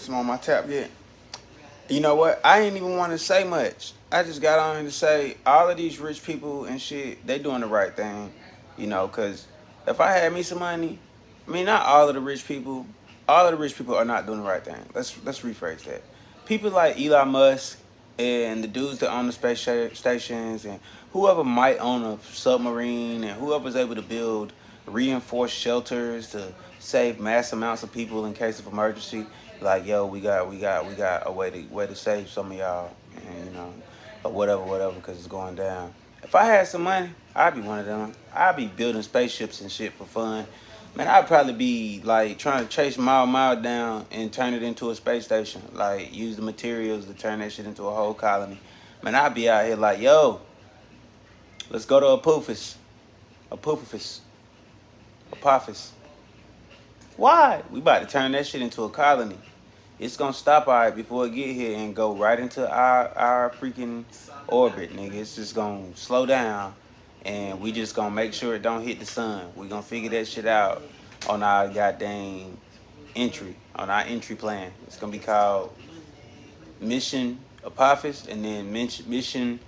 some on my tap yet. You know what? I ain't even want to say much. I just got on here to say all of these rich people and shit, they doing the right thing. Because if I had me some money, I mean, not all of the rich people are not doing the right thing. Let's rephrase that. People like Elon Musk and the dudes that own the stations and whoever might own a submarine and whoever's able to build reinforced shelters to save mass amounts of people in case of emergency. Like, yo, we got a way to save some of y'all, and or whatever, because it's going down. If I had some money, I'd be one of them. I'd be building spaceships and shit for fun. Man, I'd probably be like trying to chase Mile down and turn it into a space station. Like, use the materials to turn that shit into a whole colony. Man, I'd be out here like, yo, let's go to Apophis, Apophis. Why? We about to turn that shit into a colony. It's gonna stop all right before it get here and go right into our freaking orbit, nigga. It's just gonna slow down, and we just gonna make sure it don't hit the sun. We gonna figure that shit out on our goddamn on our entry plan. It's gonna be called Mission Apophis, and then Mission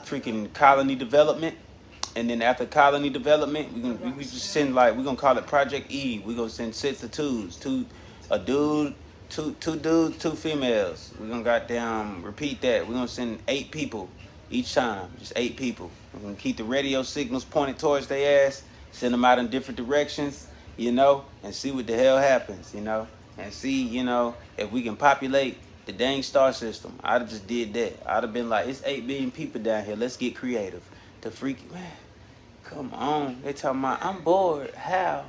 freaking Colony Development. And then after colony development, we just send, like, we're gonna call it Project E. We're gonna send sets of twos, a dude, two dudes, two females. We're gonna goddamn repeat that. We're gonna send 8 people each time, just 8 people. We're gonna keep the radio signals pointed towards their ass, send them out in different directions, and see what the hell happens, and see, if we can populate the dang star system. I'd have just did that. I'd have been like, it's 8 billion people down here. Let's get creative. The freaky man. Come on. They talking about, I'm bored. How?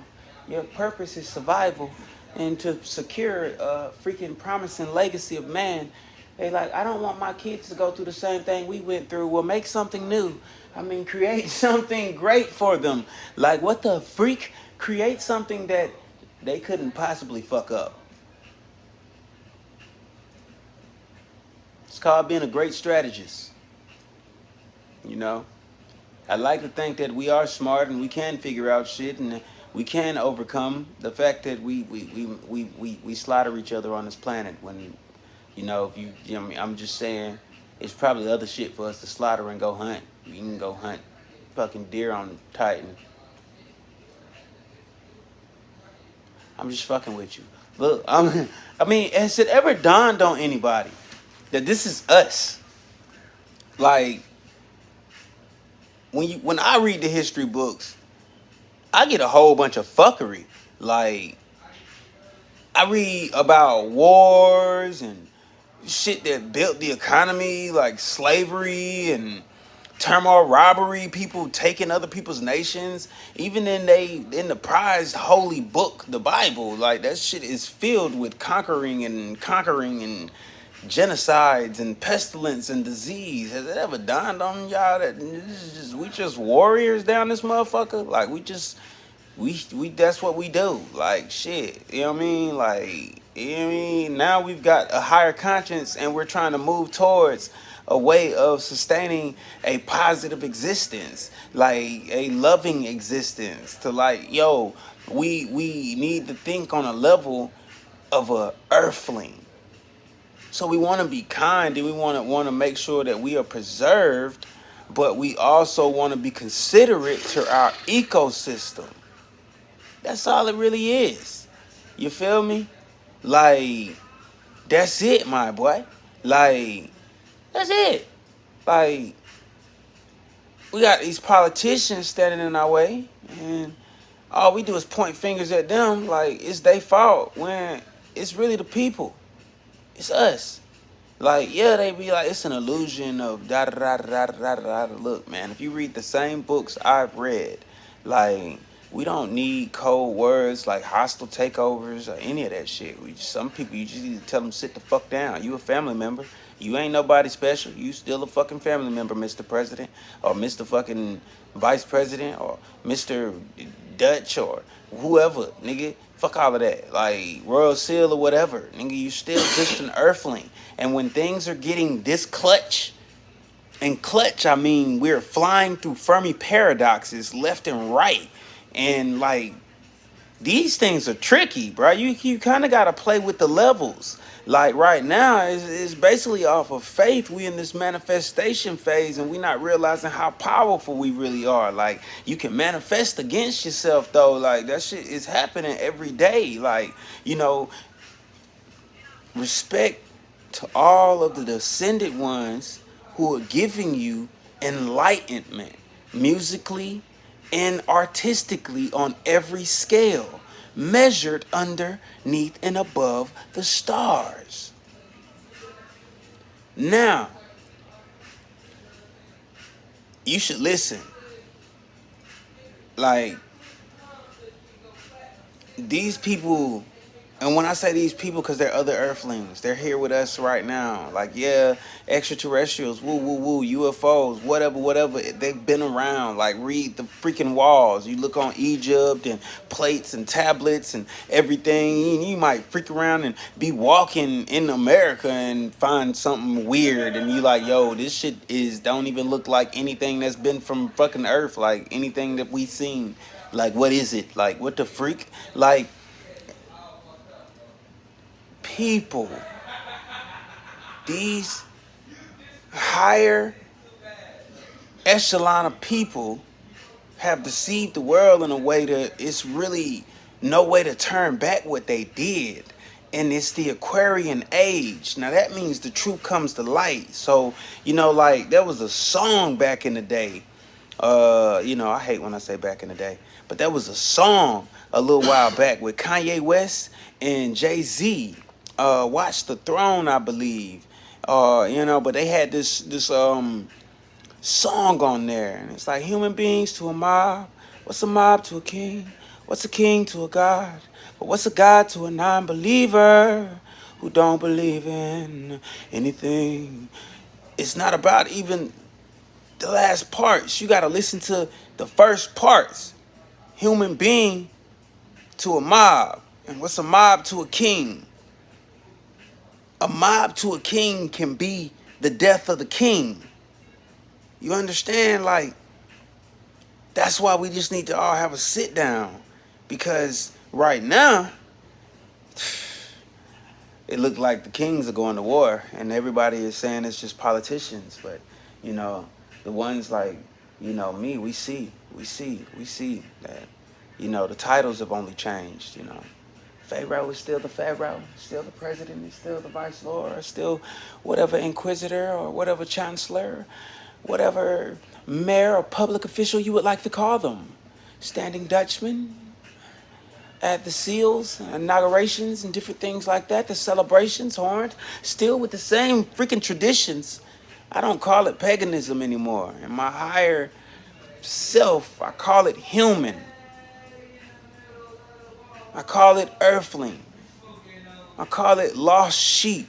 Your purpose is survival and to secure a freaking promising legacy of man. They like, I don't want my kids to go through the same thing we went through. Well, make something new. I mean, create something great for them. Like, what the freak? Create something that they couldn't possibly fuck up. It's called being a great strategist. I like to think that we are smart and we can figure out shit and we can overcome the fact that we slaughter each other on this planet. When I'm just saying, it's probably other shit for us to slaughter and go hunt. We can go hunt fucking deer on Titan. I'm just fucking with you. Look, has it ever dawned on anybody that this is us? Like, when I read the history books, I get a whole bunch of fuckery. Like, I read about wars and shit that built the economy, like slavery and turmoil, robbery, people taking other people's nations. Even in the prized holy book, the Bible, like, that shit is filled with conquering and genocides and pestilence and disease. Has it ever dawned on y'all that we just warriors down this motherfucker? Like, we that's what we do. Like, shit, you know what I mean? Like, you know what I mean? Now we've got a higher conscience and we're trying to move towards a way of sustaining a positive existence, like a loving existence. To, like, yo, we need to think on a level of a earthling. So we want to be kind and we want to make sure that we are preserved, but we also want to be considerate to our ecosystem. That's all it really is. You feel me? Like, that's it, my boy. Like, that's it. Like, we got these politicians standing in our way, and all we do is point fingers at them like it's their fault, when it's really the people. It's us. Like, yeah, they be like, it's an illusion of da da da da da da da. Look, man, if you read the same books I've read, like, we don't need cold words like hostile takeovers or any of that shit. Some people, you just need to tell them, sit the fuck down. You a family member. You ain't nobody special. You still a fucking family member, Mr. President, or Mr. fucking Vice President, or Mr. Dutch, or whoever, nigga. Fuck all of that. Like, Royal Seal or whatever. Nigga, you still just an earthling. And when things are getting this clutch, and clutch, I mean, we're flying through Fermi paradoxes left and right. And, like, these things are tricky, bro. You kind of got to play with the levels. Like right now, it's basically off of faith. We in this manifestation phase, and we not realizing how powerful we really are. Like you can manifest against yourself, though. Like that shit is happening every day. Like you know, respect to all of the descended ones who are giving you enlightenment musically and artistically on every scale, measured underneath and above the stars. Now, you should listen. Like, these people, and when I say these people, because they're other earthlings, they're here with us right now. Like, yeah, extraterrestrials, woo, woo, woo, UFOs, whatever, whatever. They've been around. Like, read the freaking walls. You look on Egypt and plates and tablets and everything. You might freak around and be walking in America and find something weird. And you like, yo, this shit don't even look like anything that's been from fucking Earth. Like, anything that we've seen. Like, what is it? Like, what the freak? Like, people, these higher echelon of people have deceived the world in a way that it's really no way to turn back what they did. And it's the Aquarian age. Now that means the truth comes to light. So, like there was a song back in the day. I hate when I say back in the day, but there was a song a little while back with Kanye West and Jay-Z. Watch the Throne, I believe. But they had this song on there, and it's like human beings to a mob. What's a mob to a king? What's a king to a god? But what's a god to a non-believer who don't believe in anything? It's not about even the last parts. You got to listen to the first parts. Human being to a mob. And what's a mob to a king? A mob to a king can be the death of the king. You understand? Like, that's why we just need to all have a sit down. Because right now, it looked like the kings are going to war. And everybody is saying it's just politicians. But, the ones like, me, we see that, the titles have only changed, Pharaoh is still the Pharaoh, still the president, is still the vice lord, still whatever inquisitor or whatever chancellor, whatever mayor or public official you would like to call them. Standing Dutchman at the seals, inaugurations, and different things like that, the celebrations, horns, still with the same freaking traditions. I don't call it paganism anymore. In my higher self, I call it human. I call it earthling. I call it lost sheep.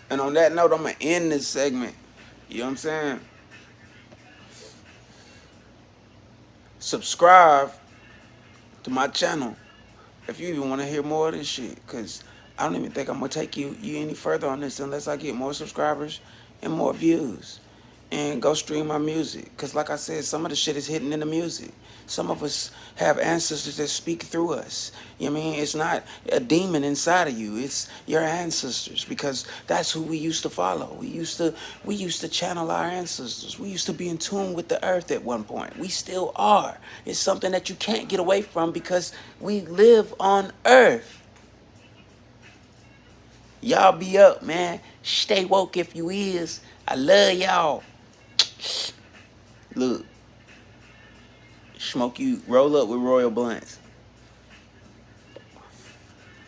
And on that note, I'm going to end this segment. You know what I'm saying? Subscribe to my channel if you even want to hear more of this shit. Because I don't even think I'm going to take you any further on this unless I get more subscribers and more views. And go stream my music. Because like I said, some of the shit is hidden in the music. Some of us have ancestors that speak through us. You know what I mean? It's not a demon inside of you. It's your ancestors. Because that's who we used to follow. We used to channel our ancestors. We used to be in tune with the earth at one point. We still are. It's something that you can't get away from because we live on earth. Y'all be up, man. Stay woke if you is. I love y'all. Look, roll up with Royal Blunts.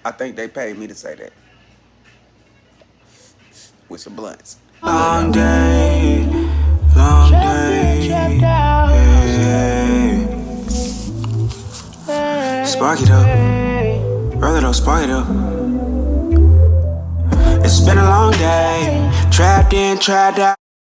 I think they paid me to say that. With some blunts. Long day, long day. Yeah. Spark it up. Roll it up, spark it up. It's been a long day. Trapped in, trapped out.